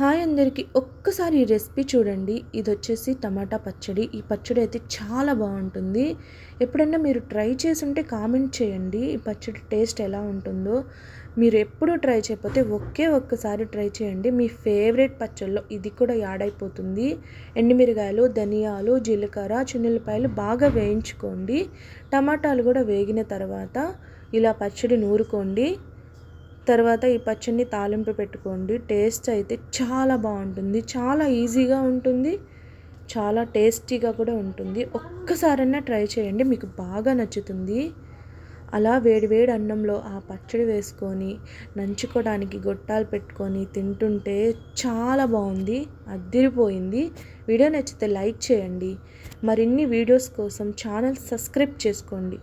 Hi అందరికీ. ఒక్కసారి ఈ రెసిపీ చూడండి. ఇదొచ్చేసి టమాటా పచ్చడి. ఈ పచ్చడి అయితే చాలా బావుంటుంది. ఎప్పుడన్నా మీరు ట్రై చేసుంటే కామెంట్ చేయండి. ఈ పచ్చడి టేస్ట్ ఎలా ఉంటుందో. మీరు ఎప్పుడూ ట్రై చేయకపోతే ఒక్కసారి ట్రై చేయండి. మీ ఫేవరెట్ పచ్చడిలో ఇది కూడా యాడ్ అయిపోతుంది. ఎండుమిరగాయలు, ధనియాలు, జీలకర్ర, చిన్నుల్లిపాయలు బాగా వేయించుకోండి. టమాటాలు కూడా వేగిన తర్వాత ఇలా పచ్చడి నూరుకోండి. తర్వాత ఈ పచ్చడిని తాలింపు పెట్టుకోండి. టేస్ట్ అయితే చాలా బాగుంటుంది. చాలా ఈజీగా ఉంటుంది. చాలా టేస్టీగా కూడా ఉంటుంది. ఒక్కసారైనా ట్రై చేయండి, మీకు బాగా నచ్చుతుంది. అలా వేడి వేడి అన్నంలో ఆ పచ్చడి వేసుకొని నంచుకోవడానికి గొట్టాలు పెట్టుకొని తింటుంటే చాలా బాగుంది. అద్దిరిపోయింది. వీడియో నచ్చితే లైక్ చేయండి. మరిన్ని వీడియోస్ కోసం ఛానల్ సబ్స్క్రైబ్ చేసుకోండి.